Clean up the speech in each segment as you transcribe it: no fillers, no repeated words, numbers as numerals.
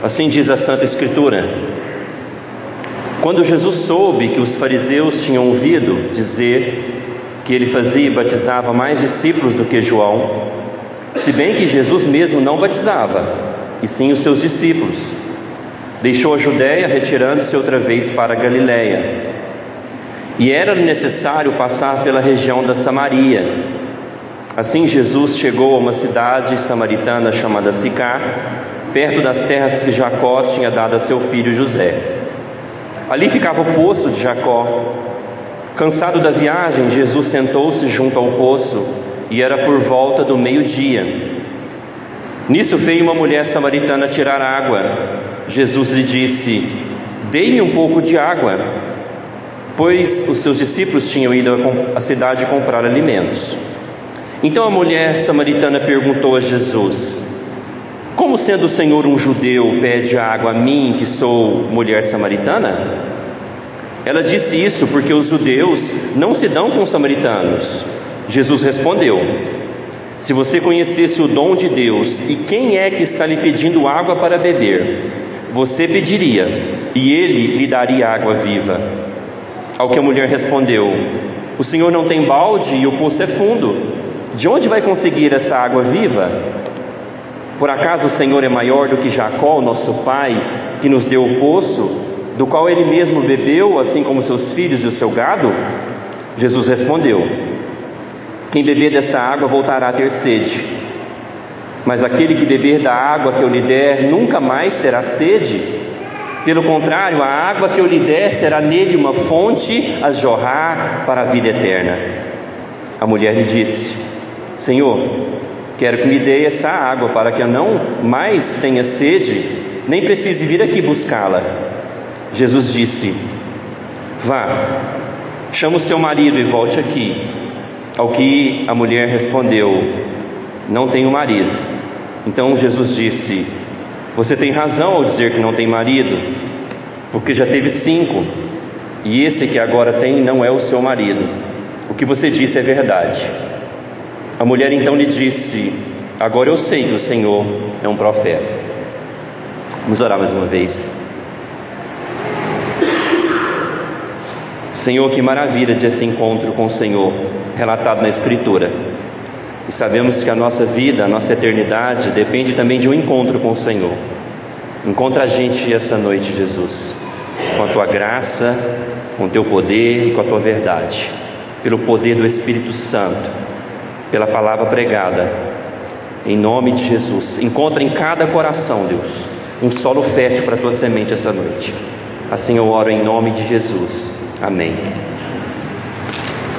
Assim diz a Santa Escritura. Quando Jesus soube que os fariseus tinham ouvido dizer que ele fazia e batizava mais discípulos do que João, se bem que Jesus mesmo não batizava, e sim os seus discípulos, deixou a Judéia, retirando-se outra vez para a Galiléia. E era necessário passar pela região da Samaria. Assim Jesus chegou a uma cidade samaritana chamada Sicar, perto das terras que Jacó tinha dado a seu filho José. Ali ficava o poço de Jacó. Cansado da viagem, Jesus sentou-se junto ao poço, e era por volta do meio-dia. Nisso veio uma mulher samaritana tirar água. Jesus lhe disse: "Dê-me um pouco de água", pois os seus discípulos tinham ido à cidade comprar alimentos. Então a mulher samaritana perguntou a Jesus: "Como sendo o Senhor um judeu, pede água a mim, que sou mulher samaritana?" Ela disse isso porque os judeus não se dão com os samaritanos. Jesus respondeu: "Se você conhecesse o dom de Deus e quem é que está lhe pedindo água para beber, você pediria, e ele lhe daria água viva." Ao que a mulher respondeu: "O Senhor não tem balde e o poço é fundo. De onde vai conseguir essa água viva? Por acaso o Senhor é maior do que Jacó, nosso pai, que nos deu o poço, do qual ele mesmo bebeu, assim como seus filhos e o seu gado?" Jesus respondeu: "Quem beber dessa água voltará a ter sede, mas aquele que beber da água que eu lhe der nunca mais terá sede. Pelo contrário, a água que eu lhe der será nele uma fonte a jorrar para a vida eterna." A mulher lhe disse: "Senhor, quero que me dê essa água para que eu não mais tenha sede, nem precise vir aqui buscá-la." Jesus disse: "Vá, chama o seu marido e volte aqui." Ao que a mulher respondeu: "Não tenho marido." Então Jesus disse: "Você tem razão ao dizer que não tem marido, porque já teve 5, e esse que agora tem não é o seu marido. O que você disse é verdade." A mulher então lhe disse: "Agora eu sei que o Senhor é um profeta." Vamos orar mais uma vez. Senhor, que maravilha desse encontro com o Senhor, relatado na Escritura. E sabemos que a nossa vida, a nossa eternidade, depende também de um encontro com o Senhor. Encontra a gente essa noite, Jesus, com a Tua graça, com o Teu poder e com a Tua verdade, pelo poder do Espírito Santo, pela palavra pregada, em nome de Jesus. Encontra em cada coração, Deus, um solo fértil para a Tua semente essa noite. Assim eu oro em nome de Jesus. Amém.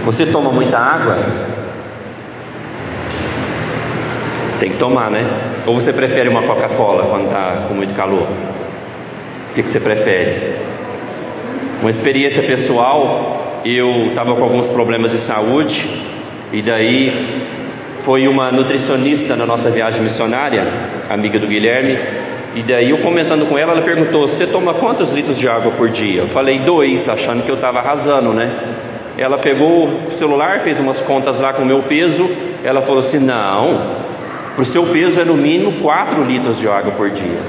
Você toma muita água? Tem que tomar, né? Ou você prefere uma Coca-Cola quando está com muito calor? O que você prefere? Uma experiência pessoal, eu estava com alguns problemas de saúde, e daí foi uma nutricionista na nossa viagem missionária, amiga do Guilherme, e daí eu comentando com ela, ela perguntou: "Você toma quantos litros de água por dia?" Eu falei 2, achando que eu estava arrasando, né? Ela pegou o celular, fez umas contas lá com o meu peso, ela falou assim: "Não, para o seu peso é no mínimo 4 litros de água por dia."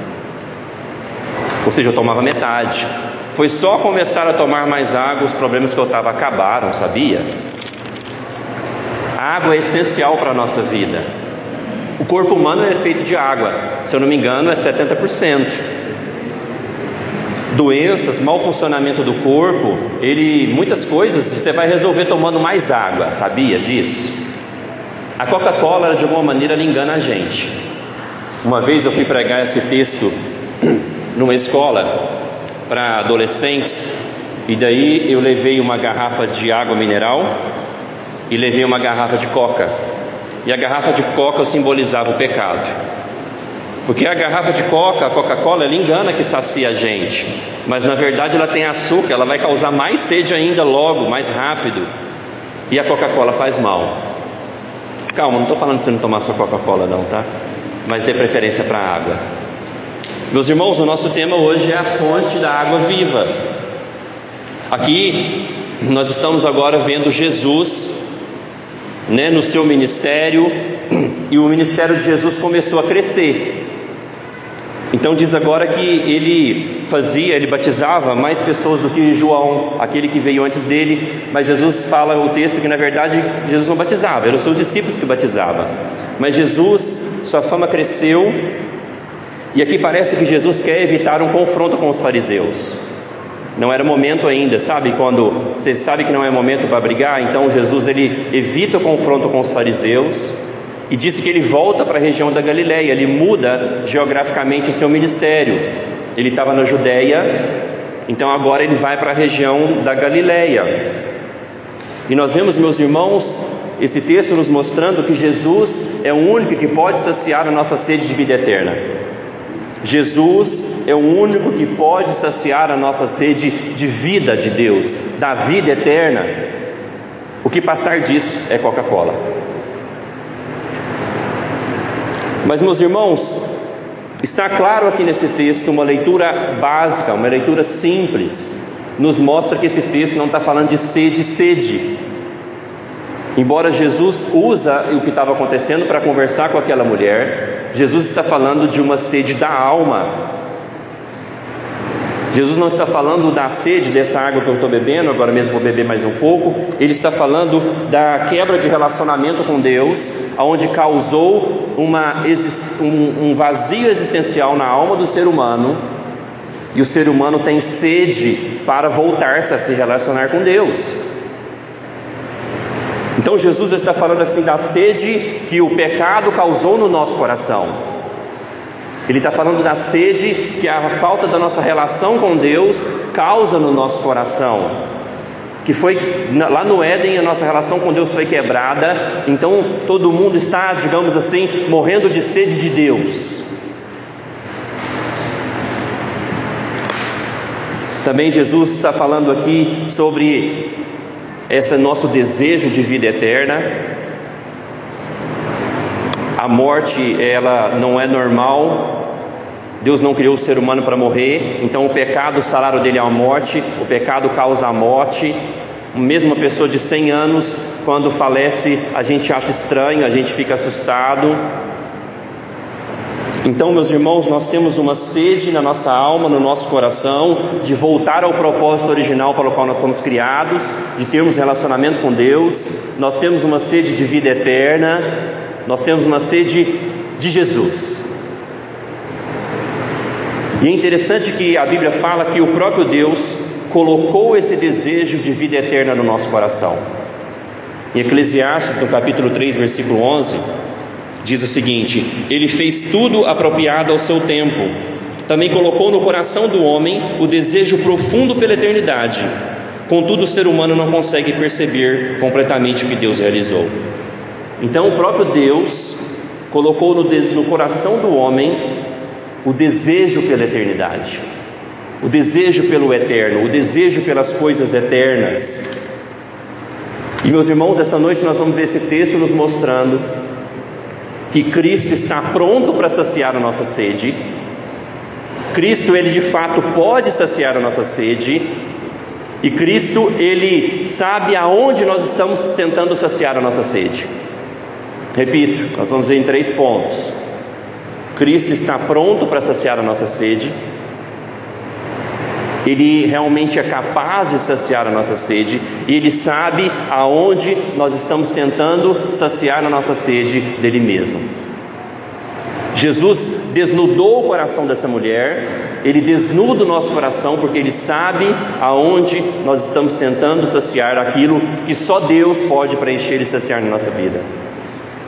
Ou seja, eu tomava metade. Foi só começar a tomar mais água, os problemas que eu estava acabaram, sabia? A água é essencial para a nossa vida. O corpo humano é feito de água, se eu não me engano é 70%. Doenças, mau funcionamento do corpo, muitas coisas você vai resolver tomando mais água, sabia disso? A Coca-Cola, de alguma maneira, ela engana a gente. Uma vez eu fui pregar esse texto numa escola para adolescentes, e daí eu levei uma garrafa de água mineral e levei uma garrafa de Coca, e a garrafa de Coca simbolizava o pecado, porque a garrafa de Coca, a Coca-Cola, ela engana que sacia a gente, mas na verdade ela tem açúcar, ela vai causar mais sede ainda logo, mais rápido, e a Coca-Cola faz mal. Calma, não estou falando de você não tomar só Coca-Cola não, tá? Mas dê preferência para a água. Meus irmãos, o nosso tema hoje é a fonte da água viva. Aqui nós estamos agora vendo Jesus, né, no seu ministério, e o ministério de Jesus começou a crescer. Então diz agora que ele batizava mais pessoas do que João, aquele que veio antes dele. Mas Jesus fala o texto que na verdade Jesus não batizava, eram os seus discípulos que batizavam. Mas Jesus, sua fama cresceu, e aqui parece que Jesus quer evitar um confronto com os fariseus. Não era momento ainda, sabe? Quando você sabe que não é momento para brigar, então Jesus ele evita o confronto com os fariseus e disse que ele volta para a região da Galileia. Ele muda geograficamente o seu ministério. Ele estava na Judéia, então agora ele vai para a região da Galileia. E nós vemos, meus irmãos, esse texto nos mostrando que Jesus é o único que pode saciar a nossa sede de vida eterna. Jesus é o único que pode saciar a nossa sede de vida de Deus, da vida eterna. O que passar disso é Coca-Cola. Mas, meus irmãos, está claro aqui nesse texto uma leitura básica, uma leitura simples, nos mostra que esse texto não está falando de sede. Embora Jesus usa o que estava acontecendo para conversar com aquela mulher, Jesus está falando de uma sede da alma. Jesus não está falando da sede dessa água que eu estou bebendo, agora mesmo vou beber mais um pouco. Ele está falando da quebra de relacionamento com Deus, onde causou um vazio existencial na alma do ser humano, e o ser humano tem sede para voltar-se a se relacionar com Deus. Então Jesus está falando assim da sede que o pecado causou no nosso coração. Ele está falando da sede que a falta da nossa relação com Deus causa no nosso coração. Que foi lá no Éden, a nossa relação com Deus foi quebrada. Então todo mundo está, digamos assim, morrendo de sede de Deus. Também Jesus está falando aqui sobre esse nosso desejo de vida eterna. A morte, ela não é normal. Deus não criou o ser humano para morrer. Então o pecado, o salário dele é a morte. O pecado causa a morte. Mesmo uma pessoa de 100 anos, quando falece, a gente acha estranho, a gente fica assustado. Então, meus irmãos, nós temos uma sede na nossa alma, no nosso coração, de voltar ao propósito original para o qual nós fomos criados, de termos relacionamento com Deus. Nós temos uma sede de vida eterna, nós temos uma sede de Jesus. E é interessante que a Bíblia fala que o próprio Deus colocou esse desejo de vida eterna no nosso coração. Em Eclesiastes, no capítulo 3, versículo 11, diz o seguinte: Ele fez tudo apropriado ao seu tempo. Também colocou no coração do homem o desejo profundo pela eternidade. Contudo, o ser humano não consegue perceber completamente o que Deus realizou. Então o próprio Deus colocou no coração do homem o desejo pela eternidade, o desejo pelo eterno, o desejo pelas coisas eternas. E, meus irmãos, essa noite nós vamos ver esse texto nos mostrando que Cristo está pronto para saciar a nossa sede. Cristo, ele de fato pode saciar a nossa sede. E Cristo, ele sabe aonde nós estamos tentando saciar a nossa sede. Repito, nós vamos ver em 3 pontos. Cristo está pronto para saciar a nossa sede. Ele realmente é capaz de saciar a nossa sede, e Ele sabe aonde nós estamos tentando saciar a nossa sede dele mesmo. Jesus desnudou o coração dessa mulher. Ele desnuda o nosso coração porque Ele sabe aonde nós estamos tentando saciar aquilo que só Deus pode preencher e saciar na nossa vida.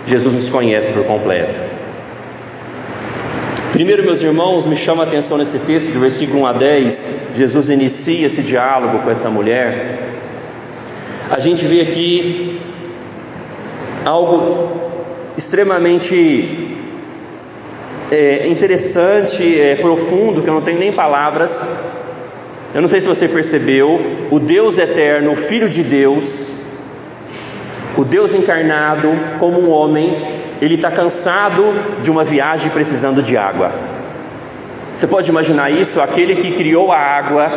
Jesus nos conhece por completo. Primeiro, meus irmãos, me chama a atenção nesse texto, do versículo 1 a 10, Jesus inicia esse diálogo com essa mulher. A gente vê aqui algo extremamente interessante, profundo, que eu não tenho nem palavras. Eu não sei se você percebeu, o Deus eterno, o Filho de Deus, o Deus encarnado como um homem, ele está cansado de uma viagem precisando de água. Você pode imaginar isso? Aquele que criou a água,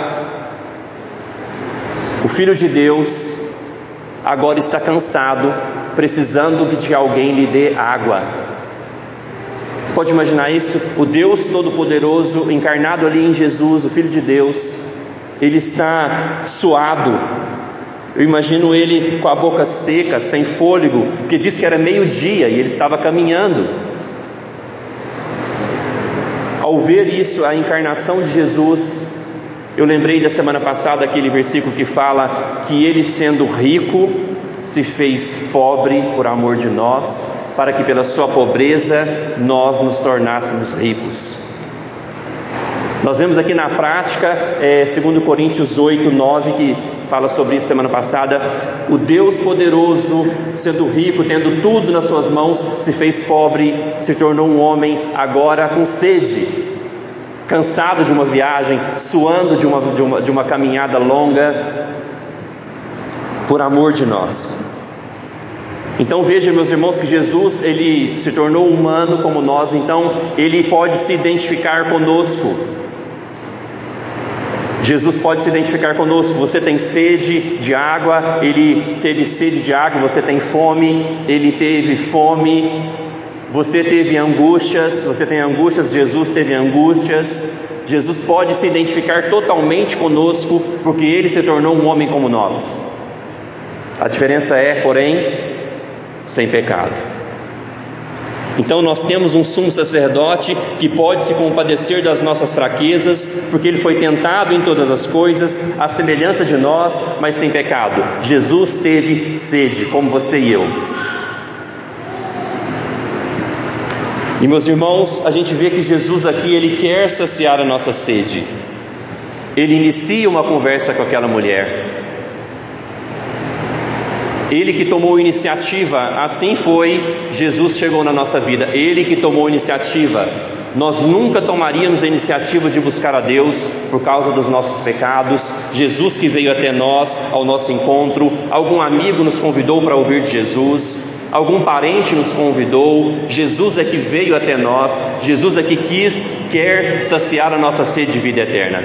o Filho de Deus, agora está cansado, precisando que alguém lhe dê água. Você Você pode imaginar isso? O Deus Todo-Poderoso encarnado ali em Jesus, o Filho de Deus, ele está suado. Eu imagino ele com a boca seca, sem fôlego, porque diz que era meio-dia e ele estava caminhando. Ao ver isso, a encarnação de Jesus, eu lembrei da semana passada aquele versículo que fala que ele, sendo rico, se fez pobre por amor de nós, para que pela sua pobreza nós nos tornássemos ricos. Nós vemos aqui na prática, 2 Coríntios 8, 9, que fala sobre isso semana passada. O Deus poderoso, sendo rico, tendo tudo nas suas mãos, se fez pobre, se tornou um homem, agora com sede, cansado de uma viagem, suando de uma caminhada longa, por amor de nós. Então veja, meus irmãos, que Jesus, ele se tornou humano como nós, então ele pode se identificar conosco. Jesus pode se identificar conosco. Você tem sede de água, ele teve sede de água. Você tem fome, ele teve fome. Você teve angústias, você tem angústias, Jesus teve angústias. Jesus pode se identificar totalmente conosco, porque ele se tornou um homem como nós. A diferença é, porém, sem pecado. Então nós temos um sumo sacerdote que pode se compadecer das nossas fraquezas, porque ele foi tentado em todas as coisas, à semelhança de nós, mas sem pecado. Jesus teve sede, como você e eu. E meus irmãos, a gente vê que Jesus aqui, ele quer saciar a nossa sede. Ele inicia uma conversa com aquela mulher. Ele que tomou iniciativa, assim foi, Jesus chegou na nossa vida. Ele que tomou iniciativa. Nós nunca tomaríamos a iniciativa de buscar a Deus por causa dos nossos pecados. Jesus que veio até nós, ao nosso encontro. Algum amigo nos convidou para ouvir de Jesus. Algum parente nos convidou. Jesus é que veio até nós. Jesus é que quer saciar a nossa sede de vida eterna.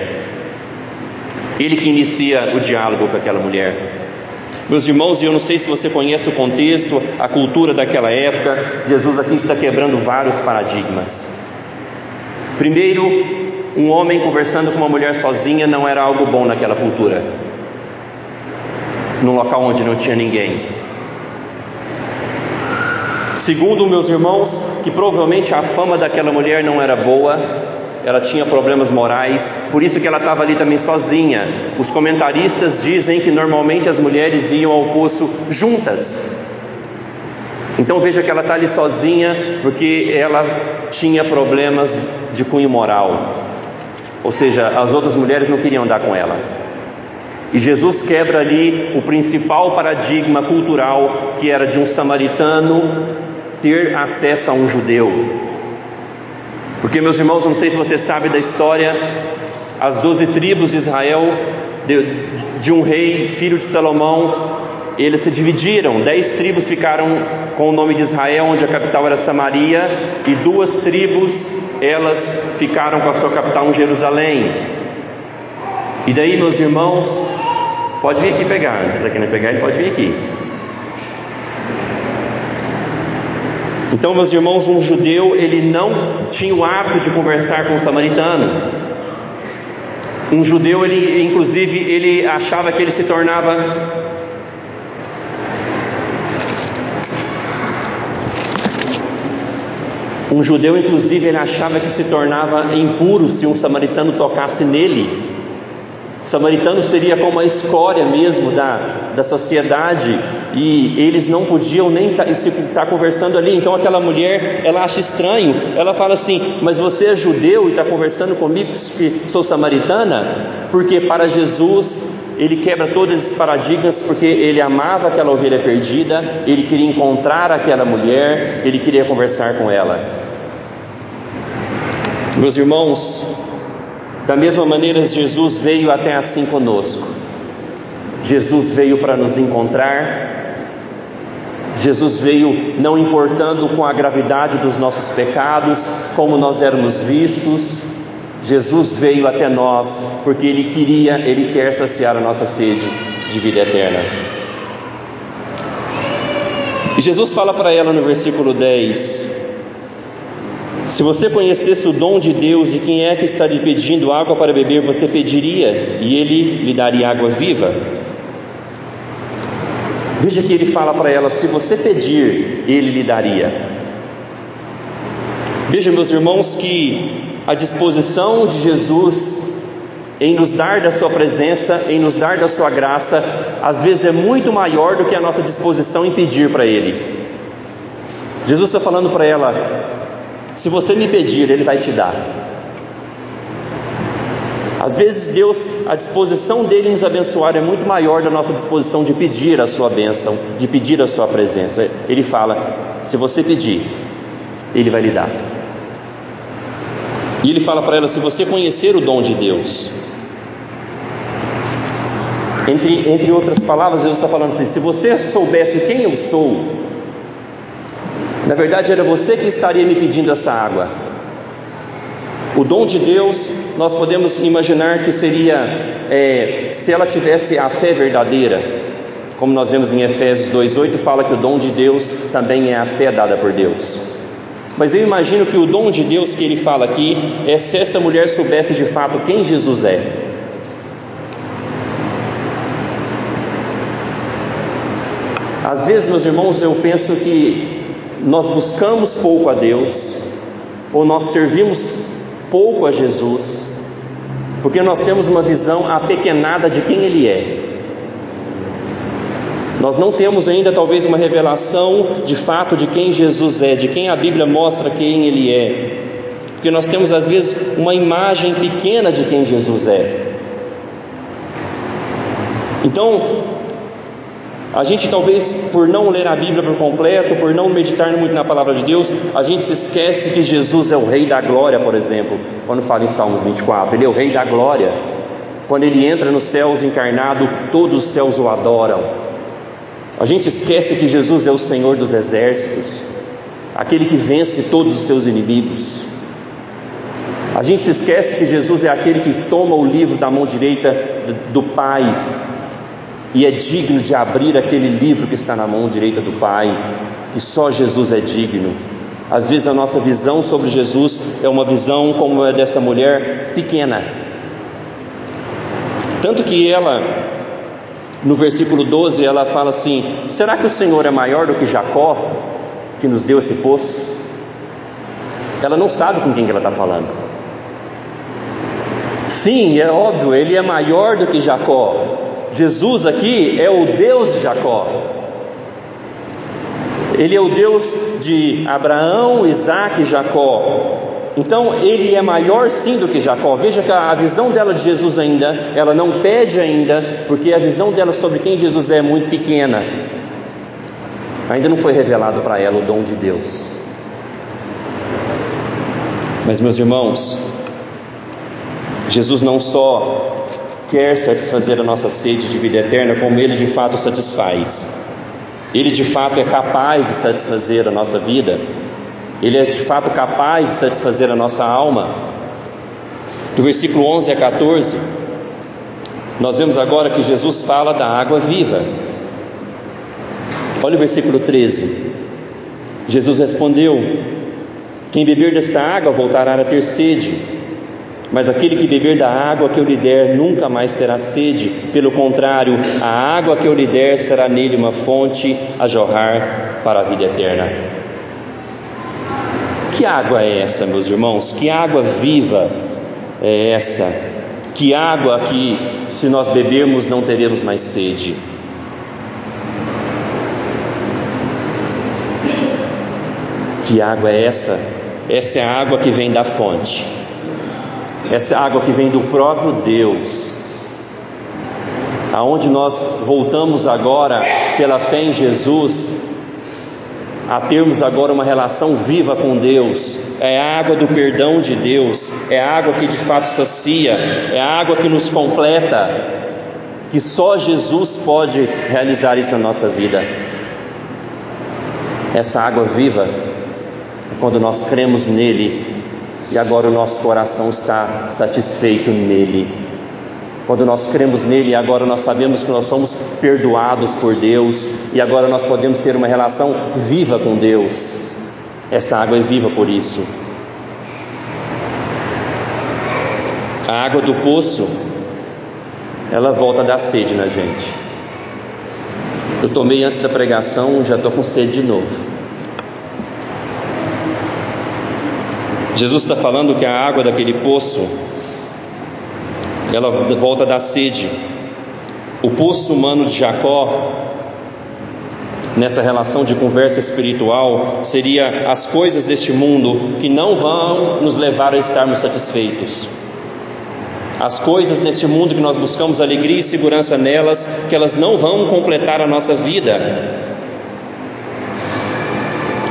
Ele que inicia o diálogo com aquela mulher. Meus irmãos, eu não sei se você conhece o contexto, a cultura daquela época. Jesus aqui está quebrando vários paradigmas. Primeiro, um homem conversando com uma mulher sozinha não era algo bom naquela cultura, num local onde não tinha ninguém. Segundo, meus irmãos, que provavelmente a fama daquela mulher não era boa. Ela tinha problemas morais, por isso que ela estava ali também sozinha. Os comentaristas dizem que normalmente as mulheres iam ao poço juntas. Então veja que ela está ali sozinha, porque ela tinha problemas de cunho moral. Ou seja, as outras mulheres não queriam andar com ela. E Jesus quebra ali o principal paradigma cultural, que era de um samaritano ter acesso a um judeu. Porque, meus irmãos, não sei se você sabe da história, as 12 tribos de Israel, de um rei, filho de Salomão, eles se dividiram. 10 tribos ficaram com o nome de Israel, onde a capital era Samaria, e 2 tribos, elas ficaram com a sua capital em Jerusalém. E daí, meus irmãos, pode vir aqui pegar. Se você está querendo pegar, ele pode vir aqui. Então, meus irmãos, um judeu, ele não tinha o hábito de conversar com um samaritano. Um judeu, ele achava que ele se tornava ele achava que se tornava impuro se um samaritano tocasse nele. Samaritano seria como a escória mesmo da sociedade, e eles não podiam nem estar conversando ali. Então aquela mulher, ela acha estranho, ela fala assim: mas você é judeu e está conversando comigo que sou samaritana? Porque para Jesus, ele quebra todos esses paradigmas, porque ele amava aquela ovelha perdida, ele queria encontrar aquela mulher, ele queria conversar com ela. Meus irmãos, da mesma maneira, Jesus veio até assim conosco. Jesus veio para nos encontrar. Jesus veio não importando com a gravidade dos nossos pecados, como nós éramos vistos. Jesus veio até nós porque Ele quer saciar a nossa sede de vida eterna. E Jesus fala para ela no versículo 10: Se você conhecesse o dom de Deus e quem é que está lhe pedindo água para beber, você pediria e Ele lhe daria água viva? Veja que Ele fala para ela: se você pedir, Ele lhe daria. Veja, meus irmãos, que a disposição de Jesus em nos dar da sua presença, em nos dar da sua graça, às vezes é muito maior do que a nossa disposição em pedir para Ele. Jesus está falando para ela: se você me pedir, Ele vai te dar. Às vezes Deus, a disposição dele em nos abençoar é muito maior da nossa disposição de pedir a sua bênção, de pedir a sua presença. Ele fala: se você pedir, Ele vai lhe dar. E Ele fala para ela: se você conhecer o dom de Deus. Entre outras palavras, Jesus está falando assim: se você soubesse quem eu sou, na verdade era você que estaria me pedindo essa água. O dom de Deus, nós podemos imaginar que seria, se ela tivesse a fé verdadeira, como nós vemos em Efésios 2,8, fala que o dom de Deus também é a fé dada por Deus. Mas eu imagino que o dom de Deus que ele fala aqui é se essa mulher soubesse de fato quem Jesus é. Às vezes, meus irmãos, eu penso que nós buscamos pouco a Deus, ou nós servimos pouco a Jesus, porque nós temos uma visão apequenada de quem Ele é. Nós não temos ainda talvez uma revelação de fato de quem Jesus é, de quem a Bíblia mostra quem Ele é, porque nós temos às vezes uma imagem pequena de quem Jesus é. Então, a gente talvez, por não ler a Bíblia por completo, por não meditar muito na palavra de Deus, a gente se esquece que Jesus é o Rei da Glória, por exemplo, quando fala em Salmos 24, Ele é o Rei da Glória. Quando Ele entra nos céus encarnado, todos os céus o adoram. A gente esquece que Jesus é o Senhor dos exércitos, aquele que vence todos os seus inimigos. A gente se esquece que Jesus é aquele que toma o livro da mão direita do Pai, e é digno de abrir aquele livro que está na mão direita do Pai, que só Jesus é digno. Às vezes a nossa visão sobre Jesus é uma visão como a dessa mulher pequena. Tanto que ela, no versículo 12, ela fala assim: será que o Senhor é maior do que Jacó, que nos deu esse poço? Ela não sabe com quem que ela está falando. Sim, é óbvio, Ele é maior do que Jacó. Jesus aqui é o Deus de Jacó. Ele é o Deus de Abraão, Isaque e Jacó. Então Ele é maior sim do que Jacó. Veja que a visão dela de Jesus ainda, ela não pede ainda, porque a visão dela sobre quem Jesus é muito pequena. Ainda não foi revelado para ela o dom de Deus. Mas, meus irmãos, Jesus não só quer satisfazer a nossa sede de vida eterna, como Ele de fato satisfaz. Ele de fato é capaz de satisfazer a nossa vida. Ele é de fato capaz de satisfazer a nossa alma. Do versículo 11 a 14, nós vemos agora que Jesus fala da água viva. Olha o versículo 13. Jesus respondeu: quem beber desta água voltará a ter sede, mas aquele que beber da água que eu lhe der nunca mais terá sede. Pelo contrário, a água que eu lhe der será nele uma fonte a jorrar para a vida eterna. Que água é essa, meus irmãos? Que água viva é essa? Que água que, se nós bebermos, não teremos mais sede? Que água é essa? Essa é a água que vem da fonte. Essa água que vem do próprio Deus, aonde nós voltamos agora pela fé em Jesus a termos agora uma relação viva com Deus. É a água do perdão de Deus, é a água que de fato sacia, é a água que nos completa, que só Jesus pode realizar isso na nossa vida. Essa água viva é quando nós cremos nele e agora o nosso coração está satisfeito nele. Quando nós cremos nele e agora nós sabemos que nós somos perdoados por Deus e agora nós podemos ter uma relação viva com Deus. Essa água é viva por isso. A água do poço, ela volta a dar sede na gente. Eu tomei antes da pregação, já estou com sede de novo. Jesus está falando que a água daquele poço, ela volta a dar sede. O poço humano de Jacó, nessa relação de conversa espiritual, seria as coisas deste mundo que não vão nos levar a estarmos satisfeitos. As coisas neste mundo que nós buscamos alegria e segurança nelas, que elas não vão completar a nossa vida.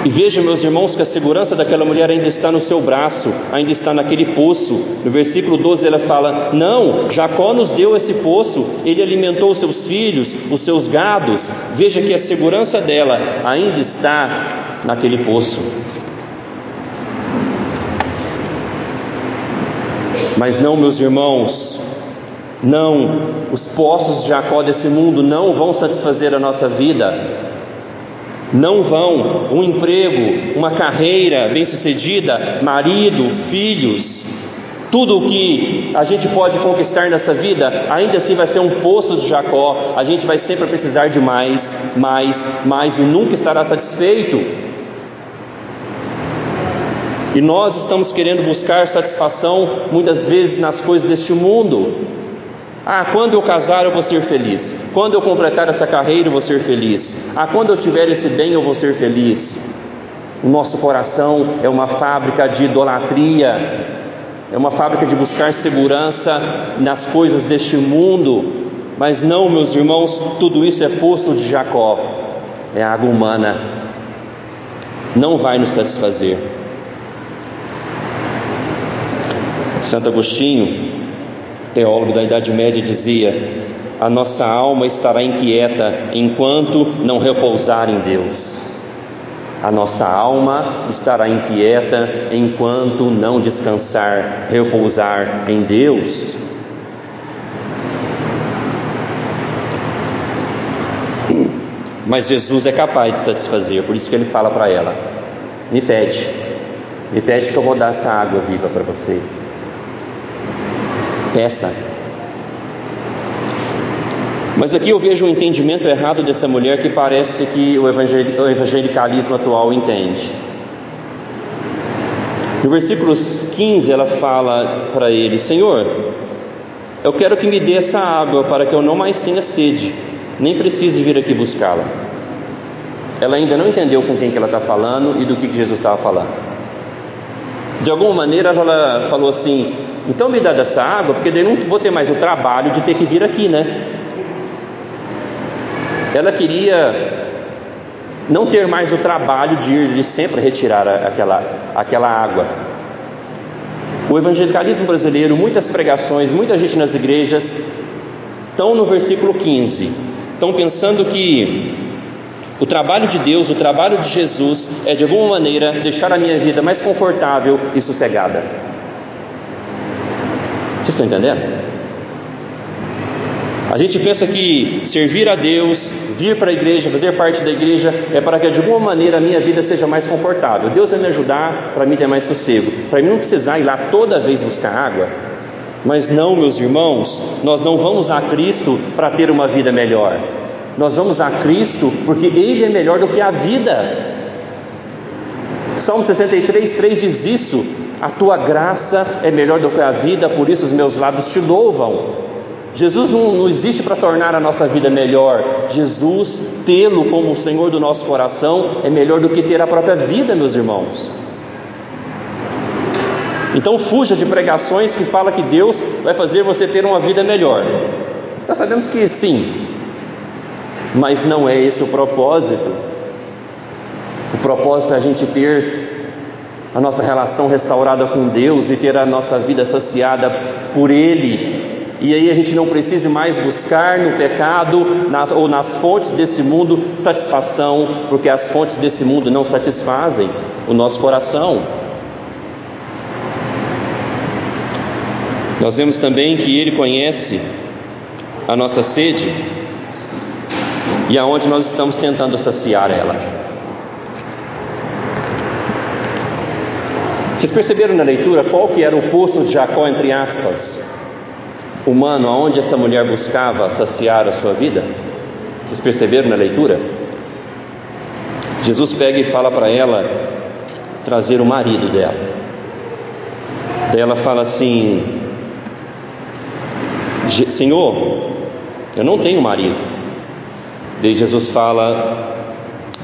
E veja, meus irmãos, que a segurança daquela mulher ainda está no seu braço, ainda está naquele poço. No versículo 12 ela fala: não, Jacó nos deu esse poço, ele alimentou os seus filhos, os seus gados. Veja que a segurança dela ainda está naquele poço. Mas não, meus irmãos, não, os poços de Jacó desse mundo não vão satisfazer a nossa vida. Não vão. Um emprego, uma carreira bem-sucedida, marido, filhos, tudo o que a gente pode conquistar nessa vida, ainda assim vai ser um poço de Jacó. A gente vai sempre precisar de mais, mais e nunca estará satisfeito. E nós estamos querendo buscar satisfação muitas vezes nas coisas deste mundo. Quando eu casar eu vou ser feliz. Quando eu completar essa carreira eu vou ser feliz. Quando eu tiver esse bem eu vou ser feliz. O nosso coração é uma fábrica de idolatria, é uma fábrica de buscar segurança nas coisas deste mundo. Mas não, meus irmãos, tudo isso é poço de Jacó, é água humana, não vai nos satisfazer. Santo Agostinho, teólogo da Idade Média, dizia: a nossa alma estará inquieta enquanto não repousar em Deus. A nossa alma estará inquieta enquanto não descansar, repousar em Deus. Mas Jesus é capaz de satisfazer, por isso que ele fala para ela: me pede que eu vou dar essa água viva para você. Peça. Mas aqui eu vejo um entendimento errado dessa mulher, que parece que o evangelicalismo atual entende. No versículo 15 ela fala para ele: Senhor, eu quero que me dê essa água para que eu não mais tenha sede, nem precise vir aqui buscá-la. Ela ainda não entendeu com quem que ela está falando e do que Jesus estava falando. De alguma maneira ela falou assim: então me dá dessa água, porque daí não vou ter mais o trabalho de ter que vir aqui, né? Ela queria não ter mais o trabalho de ir sempre retirar aquela água. O evangelicalismo brasileiro, muitas pregações, muita gente nas igrejas estão no versículo 15, estão pensando que o trabalho de Deus, o trabalho de Jesus é de alguma maneira deixar a minha vida mais confortável e sossegada. Vocês estão entendendo? A gente pensa que servir a Deus, vir para a igreja, fazer parte da igreja, é para que de alguma maneira a minha vida seja mais confortável. Deus vai me ajudar para mim ter mais sossego, para mim não precisar ir lá toda vez buscar água. Mas não, meus irmãos, nós não vamos a Cristo para ter uma vida melhor. Nós vamos a Cristo porque Ele é melhor do que a vida. Salmo 63:3 diz isso: a tua graça é melhor do que a vida, por isso os meus lábios te louvam. Jesus não existe para tornar a nossa vida melhor. Jesus, tê-lo como o Senhor do nosso coração, é melhor do que ter a própria vida, meus irmãos. Então fuja de pregações que falam que Deus vai fazer você ter uma vida melhor. Nós sabemos que sim, mas não é esse o propósito. O propósito é a gente ter a nossa relação restaurada com Deus e ter a nossa vida saciada por Ele. E aí a gente não precise mais buscar no pecado ou nas fontes desse mundo satisfação, porque as fontes desse mundo não satisfazem o nosso coração. Nós vemos também que Ele conhece a nossa sede e aonde nós estamos tentando saciar ela. Vocês perceberam na leitura qual que era o poço de Jacó, entre aspas, humano, aonde essa mulher buscava saciar a sua vida? Vocês perceberam na leitura? Jesus pega e fala para ela trazer o marido dela. Daí ela fala assim: Senhor, eu não tenho marido. Daí Jesus fala: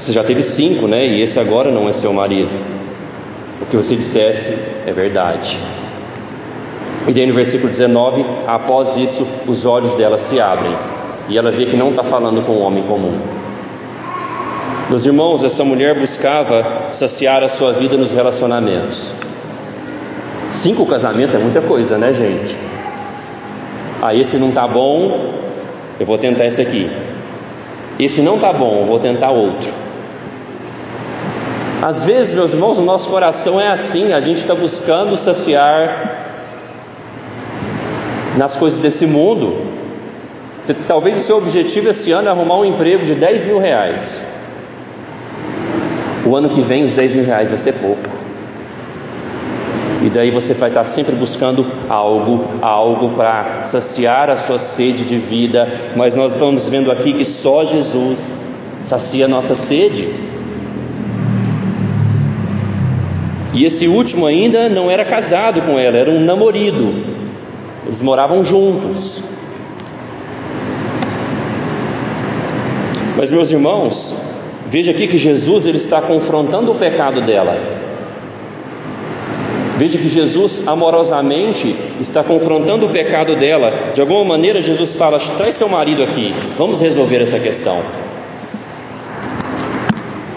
você já teve 5, né? E esse agora não é seu marido. O que você dissesse é verdade. E daí no versículo 19, após isso, os olhos dela se abrem e ela vê que não está falando com um homem comum. Meus irmãos, essa mulher buscava saciar a sua vida nos relacionamentos. 5 casamentos é muita coisa, né, gente? Esse não está bom, eu vou tentar esse aqui. Esse não está bom, eu vou tentar outro. Às vezes, meus irmãos, o nosso coração é assim, a gente está buscando saciar nas coisas desse mundo. Talvez o seu objetivo esse ano é arrumar um emprego de 10 mil reais. O ano que vem os 10 mil reais vai ser pouco. E daí você vai estar sempre buscando algo para saciar a sua sede de vida. Mas nós estamos vendo aqui que só Jesus sacia a nossa sede. E esse último ainda não era casado com ela, era um namorado. Eles moravam juntos. Mas meus irmãos, veja aqui que Jesus ele está confrontando o pecado dela. Veja que Jesus amorosamente está confrontando o pecado dela. De alguma maneira Jesus fala: traz seu marido aqui, vamos resolver essa questão.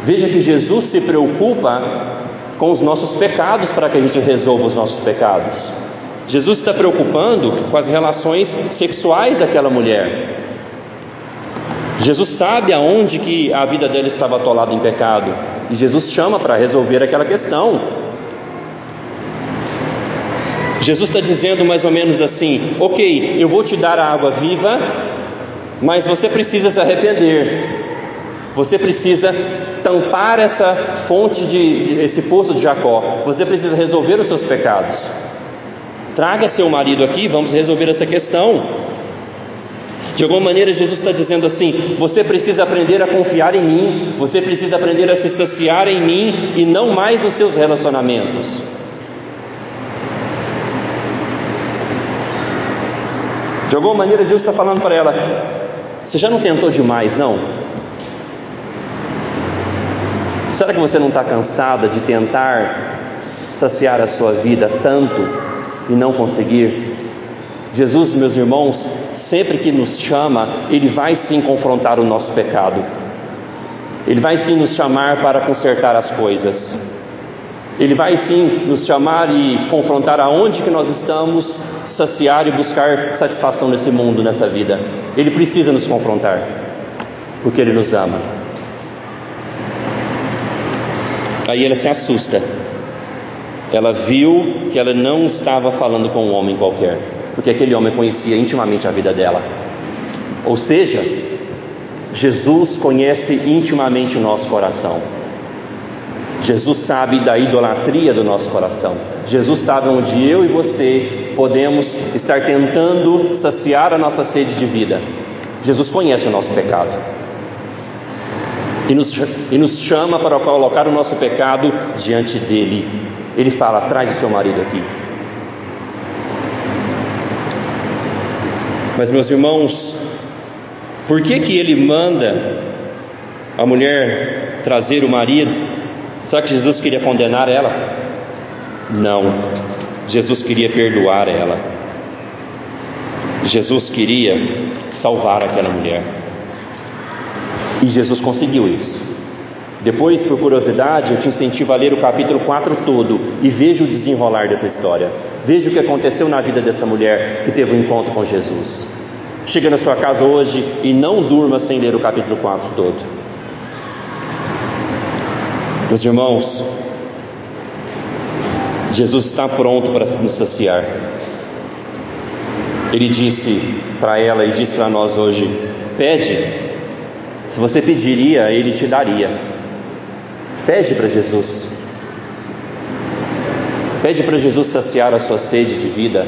Veja que Jesus se preocupa com os nossos pecados para que a gente resolva os nossos pecados. Jesus está preocupando com as relações sexuais daquela mulher. Jesus sabe aonde que a vida dela estava atolada em pecado, e Jesus chama para resolver aquela questão. Jesus está dizendo mais ou menos assim: ok, eu vou te dar a água viva, mas você precisa se arrepender. Você precisa tampar essa fonte esse poço de Jacó. Você precisa resolver os seus pecados. Traga seu marido aqui, vamos resolver essa questão. De alguma maneira Jesus está dizendo assim: você precisa aprender a confiar em mim, você precisa aprender a se saciar em mim e não mais nos seus relacionamentos. De alguma maneira Jesus está falando para ela: você já não tentou demais, não? Será que você não está cansada de tentar saciar a sua vida tanto e não conseguir? Jesus, meus irmãos, sempre que nos chama, Ele vai sim confrontar o nosso pecado. Ele vai sim nos chamar para consertar as coisas. Ele vai sim nos chamar e confrontar aonde que nós estamos, saciar e buscar satisfação nesse mundo, nessa vida. Ele precisa nos confrontar, porque Ele nos ama. Aí ela se assusta. Ela viu que ela não estava falando com um homem qualquer, porque aquele homem conhecia intimamente a vida dela. Ou seja, Jesus conhece intimamente o nosso coração. Jesus sabe da idolatria do nosso coração. Jesus sabe onde eu e você podemos estar tentando saciar a nossa sede de vida. Jesus conhece o nosso pecado e nos chama para colocar o nosso pecado diante dele. Ele fala: traz o seu marido aqui. Mas meus irmãos, por que ele manda a mulher trazer o marido? Será que Jesus queria condenar ela? Não, Jesus queria perdoar ela. Jesus queria salvar aquela mulher. E Jesus conseguiu isso. Depois, por curiosidade, eu te incentivo a ler o capítulo 4 todo e veja o desenrolar dessa história. Veja o que aconteceu na vida dessa mulher que teve um encontro com Jesus. Chega na sua casa hoje e não durma sem ler o capítulo 4 todo. Meus irmãos, Jesus está pronto para nos saciar. Ele disse para ela e diz para nós hoje: pede. Se você pediria, Ele te daria. Pede para Jesus. Pede para Jesus saciar a sua sede de vida.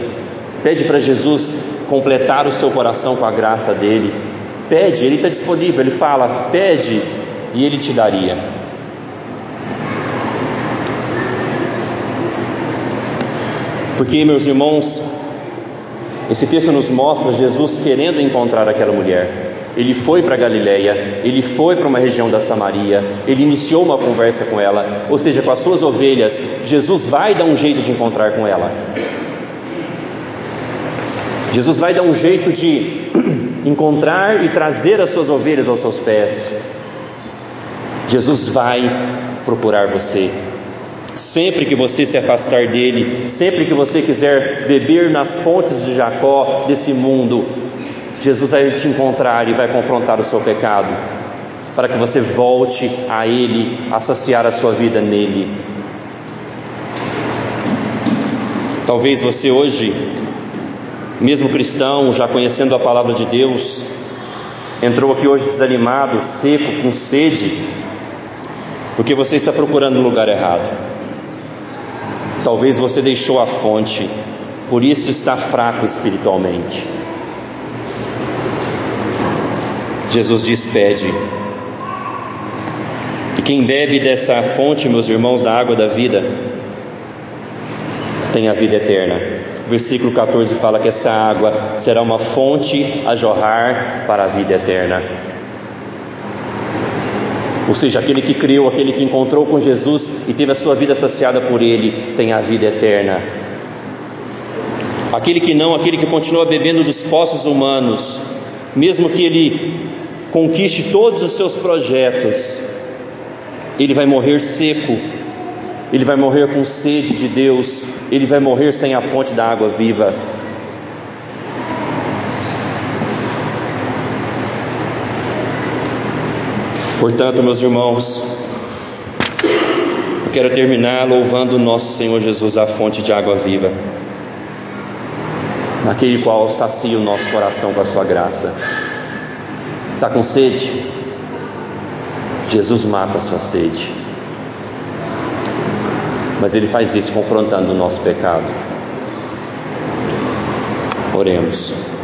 Pede para Jesus completar o seu coração com a graça dele. Pede, ele está disponível, ele fala, pede e ele te daria. Porque, meus irmãos, esse texto nos mostra Jesus querendo encontrar aquela mulher. Ele foi para Galileia, ele foi para uma região da Samaria, ele iniciou uma conversa com ela, ou seja, com as suas ovelhas. Jesus vai dar um jeito de encontrar com ela. Jesus vai dar um jeito de encontrar e trazer as suas ovelhas aos seus pés. Jesus vai procurar você. Sempre que você se afastar dele, sempre que você quiser beber nas fontes de Jacó, desse mundo, Jesus vai te encontrar e vai confrontar o seu pecado, para que você volte a ele, a saciar a sua vida nele. Talvez você hoje, mesmo cristão, já conhecendo a palavra de Deus, entrou aqui hoje desanimado, seco, com sede, porque você está procurando no lugar errado. Talvez você deixou a fonte, por isso está fraco espiritualmente. Jesus diz: pede. E quem bebe dessa fonte, meus irmãos, da água da vida, tem a vida eterna. Versículo 14 fala que essa água será uma fonte a jorrar para a vida eterna. Ou seja, aquele que creu, aquele que encontrou com Jesus e teve a sua vida saciada por ele, tem a vida eterna. Aquele que não, aquele que continua bebendo dos poços humanos, mesmo que ele conquiste todos os seus projetos, ele vai morrer seco, ele vai morrer com sede de Deus, ele vai morrer sem a fonte da água viva. Portanto, meus irmãos, eu quero terminar louvando o nosso Senhor Jesus, a fonte de água viva, aquele qual sacia o nosso coração com a sua graça. Está com sede? Jesus mata a sua sede, mas Ele faz isso confrontando o nosso pecado. Oremos.